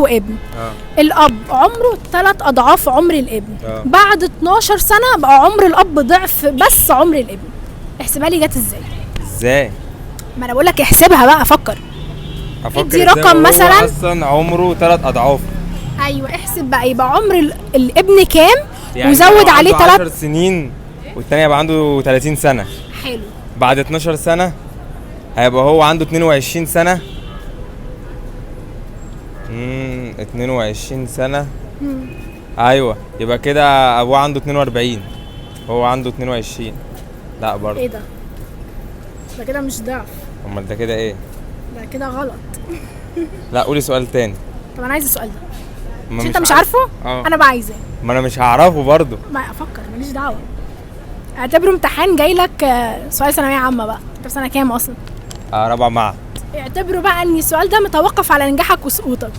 وابن. الاب عمره 3 اضعاف عمر الابن. بعد 12 سنه بقى عمر الاب ضعف بس عمر الابن. احسبها لي جت ازاي؟ ما انا بقول لك احسبها بقى، افكر ادي رقم مثلا اصلا عمره 3 اضعاف. ايوه احسب بقى، يبقى عمر الابن كام يعني وزود عليه 10 سنين والتاني يبقى عنده 30 سنه. حلو. بعد 12 سنه هيبقى هو عنده 22 سنه. 22 سنه. ايوه يبقى كده ابوه عنده 42 هو عنده 22. لا برضه. ايه ده كده مش ضعف. امال ده كده ايه؟ ده كده غلط. لا قولي سؤال تاني. طب انا عايز السؤال ده. مش انت مش عارفه؟ انا بقى عايزاه. ما انا مش هعرفه برضه. ما افكر، ماليش دعوه. اعتبره امتحان جاي لك سؤال ثانويه عامه بقى. انت في سنه كام اصلا؟ رابعه معهد. اعتبره بقى ان السؤال ده متوقف على نجاحك وسقوطك.